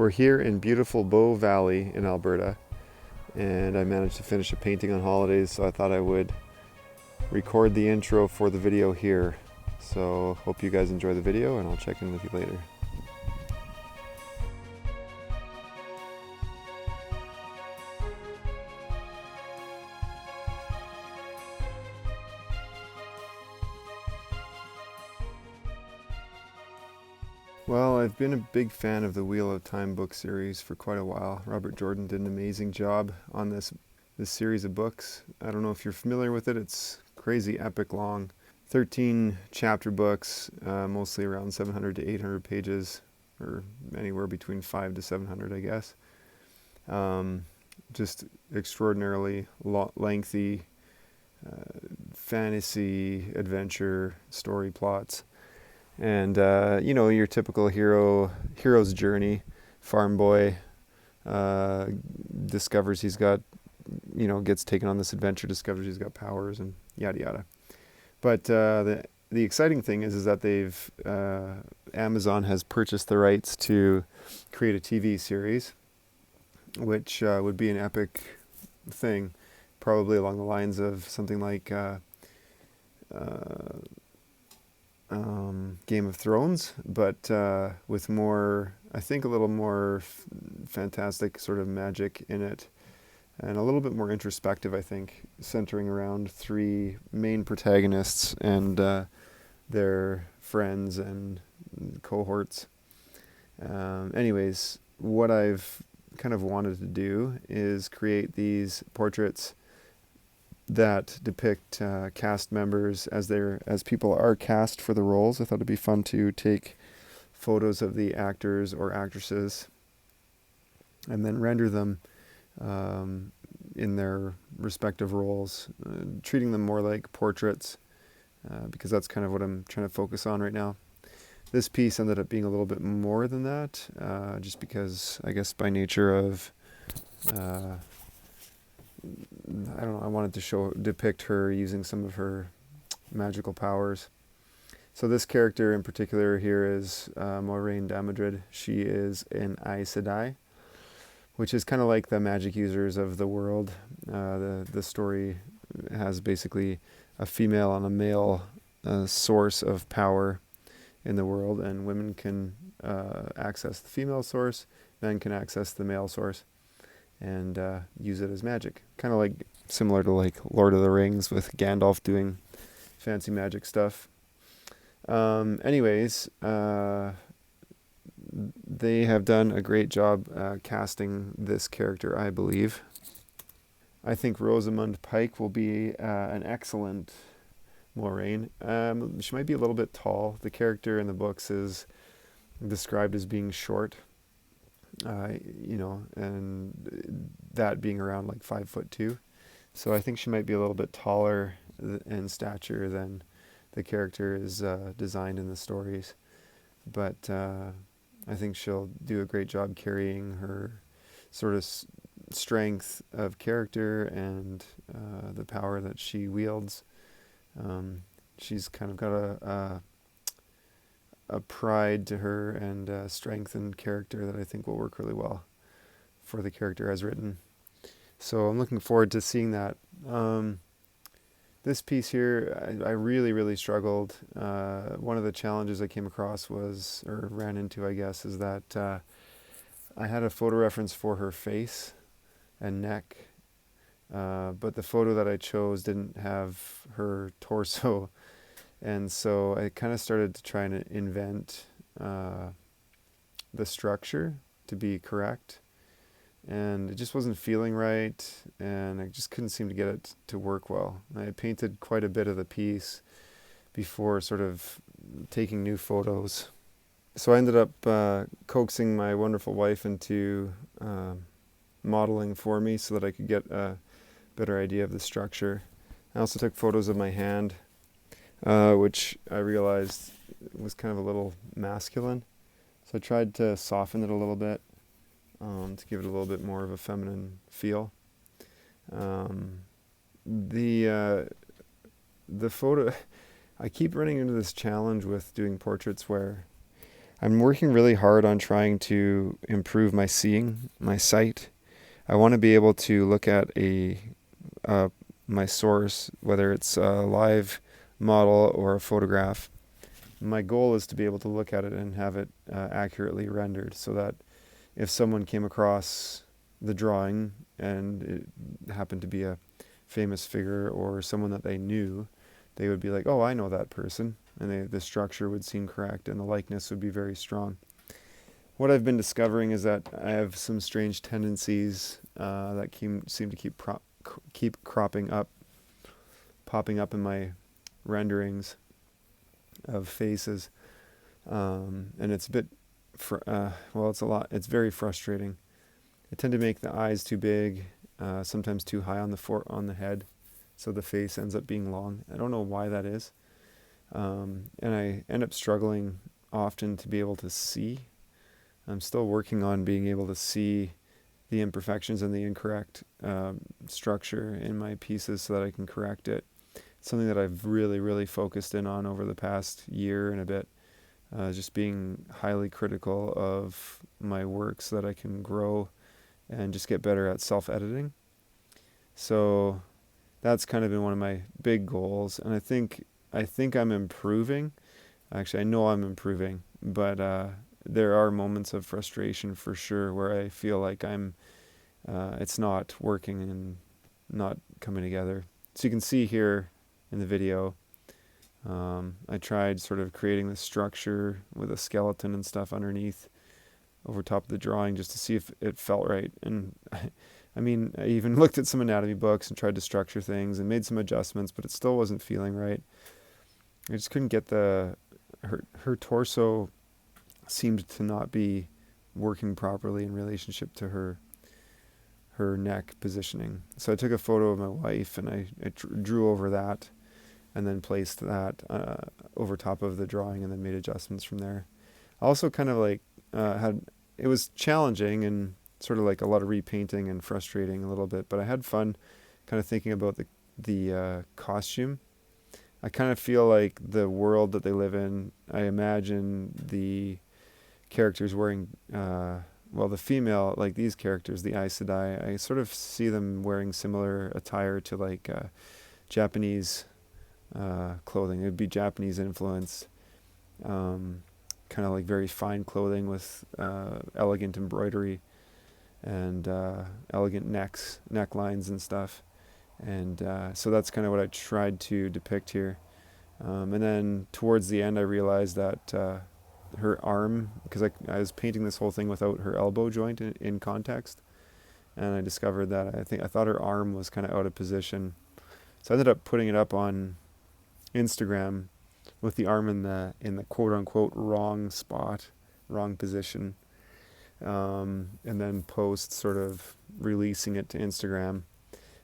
We're here in beautiful Bow Valley in Alberta, and I managed to finish a painting on holidays, so I thought I would record the intro for the video here. So hope you guys enjoy the video, and I'll check in with you later. Well, I've been a big fan of the Wheel of Time book series for quite a while. Robert Jordan did an amazing job on this series of books. I don't know if you're familiar with it. It's crazy epic long. 13 chapter books, mostly around 700 to 800 pages, or anywhere between 5 to 700, I guess. Just extraordinarily lengthy fantasy adventure story plots. And, your typical hero's journey. Farm boy discovers he's got, gets taken on this adventure, discovers he's got powers, and yada yada. But the exciting thing is that they've Amazon has purchased the rights to create a TV series, which would be an epic thing, probably along the lines of something like Game of Thrones, but with more, I think, a little more fantastic sort of magic in it, and a little bit more introspective, I think, centering around three main protagonists and their friends and cohorts. Anyways, what I've kind of wanted to do is create these portraits that depict cast members as people are cast for the roles. I thought it'd be fun to take photos of the actors or actresses and then render them in their respective roles, treating them more like portraits, because that's kind of what I'm trying to focus on right now. This piece ended up being a little bit more than that, just because, I guess, by nature of I don't know, I wanted to depict her using some of her magical powers. So this character in particular here is Moiraine De Madrid. She is an Aes Sedai, which is kind of like the magic users of the world. The story has basically a female and a male source of power in the world, and women can access the female source, men can access the male source, and use it as magic. Kind of like similar to like Lord of the Rings with Gandalf doing fancy magic stuff. Anyways, they have done a great job casting this character, I believe. I think Rosamund Pike will be an excellent Moiraine. She might be a little bit tall. The character in the books is described as being short. And that being around like 5'2". So I think she might be a little bit taller in stature than the character is designed in the stories. But I think she'll do a great job carrying her sort of strength of character and the power that she wields. She's kind of got a pride to her and strength and character that I think will work really well for the character as written. So I'm looking forward to seeing that. This piece here, I really, really struggled. One of the challenges I came across ran into, I guess, is that I had a photo reference for her face and neck, but the photo that I chose didn't have her torso. And so I kind of started to try and invent the structure to be correct. And it just wasn't feeling right, and I just couldn't seem to get it to work well. I had painted quite a bit of the piece before sort of taking new photos. So I ended up coaxing my wonderful wife into modeling for me so that I could get a better idea of the structure. I also took photos of my hand, which I realized was kind of a little masculine. So I tried to soften it a little bit to give it a little bit more of a feminine feel. The photo, I keep running into this challenge with doing portraits where I'm working really hard on trying to improve my seeing, my sight. I want to be able to look at my source, whether it's a live model or a photograph. My goal is to be able to look at it and have it accurately rendered, so that if someone came across the drawing and it happened to be a famous figure or someone that they knew, they would be like, oh, I know that person, and the structure would seem correct and the likeness would be very strong. What I've been discovering is that I have some strange tendencies that seem to keep popping up in my renderings of faces, and it's a bit, it's very frustrating. I tend to make the eyes too big, sometimes too high on the head, so the face ends up being long. I don't know why that is, and I end up struggling often to be able to see. I'm still working on being able to see the imperfections and the incorrect structure in my pieces so that I can correct it. It's something that I've really, really focused in on over the past year and a bit, just being highly critical of my work so that I can grow and just get better at self-editing. So that's kind of been one of my big goals, and I think I'm improving. Actually, I know I'm improving, but there are moments of frustration for sure where I feel like it's not working and not coming together. So you can see here in the video, I tried sort of creating this structure with a skeleton and stuff underneath over top of the drawing just to see if it felt right. And I even looked at some anatomy books and tried to structure things and made some adjustments, but it still wasn't feeling right. I just couldn't get her torso seemed to not be working properly in relationship to her neck positioning. So I took a photo of my wife and I drew over that and then placed that over top of the drawing and then made adjustments from there. I also kind of it was challenging and sort of like a lot of repainting and frustrating a little bit, but I had fun kind of thinking about the costume. I kind of feel like the world that they live in, I imagine the characters wearing, the female, like these characters, the Aes Sedai, I sort of see them wearing similar attire to like Japanese clothing. It would be Japanese influenced, kind of like very fine clothing with elegant embroidery and elegant necklines and stuff. And so that's kind of what I tried to depict here. And then towards the end I realized that her arm, because I was painting this whole thing without her elbow joint in context, and I discovered that I thought her arm was kind of out of position. So I ended up putting it up on Instagram with the arm in the quote unquote wrong spot, wrong position, and then post sort of releasing it to Instagram.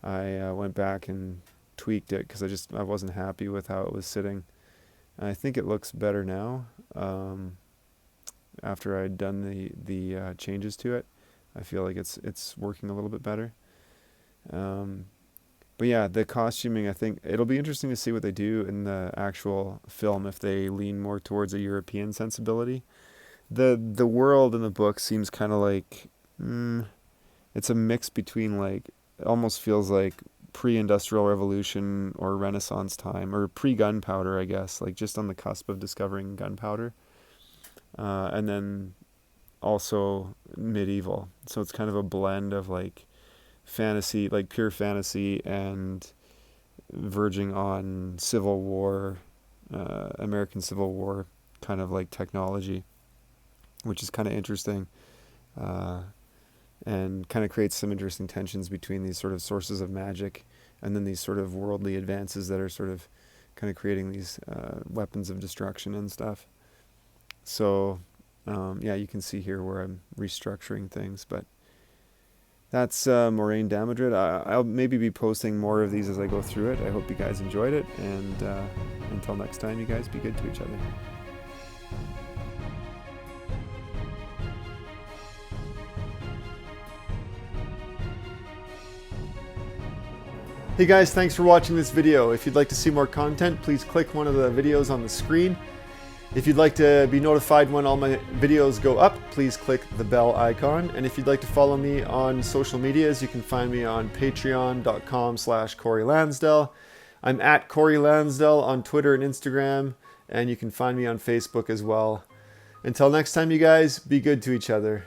I went back and tweaked it because I wasn't happy with how it was sitting. And I think it looks better now. After I'd done the changes to it, I feel like it's working a little bit better. But yeah, the costuming, I think it'll be interesting to see what they do in the actual film, if they lean more towards a European sensibility. The world in the book seems kind of like it's a mix between, like, it almost feels like pre-industrial revolution or Renaissance time, or pre-gunpowder, I guess, like just on the cusp of discovering gunpowder, and then also medieval. So it's kind of a blend of like fantasy, like pure fantasy, and verging on Civil War, American Civil War kind of like technology, which is kind of interesting, and kind of creates some interesting tensions between these sort of sources of magic and then these sort of worldly advances that are sort of kind of creating these weapons of destruction and stuff. So yeah, you can see here where I'm restructuring things, but that's Moiraine De Madrid. I'll maybe be posting more of these as I go through it. I hope you guys enjoyed it, and until next time, you guys be good to each other. Hey guys, thanks for watching this video. If you'd like to see more content, please click one of the videos on the screen. If you'd like to be notified when all my videos go up, please click the bell icon. And if you'd like to follow me on social medias, you can find me on patreon.com/Corey Lansdell. I'm at Corey Lansdell on Twitter and Instagram, and you can find me on Facebook as well. Until next time, you guys, be good to each other.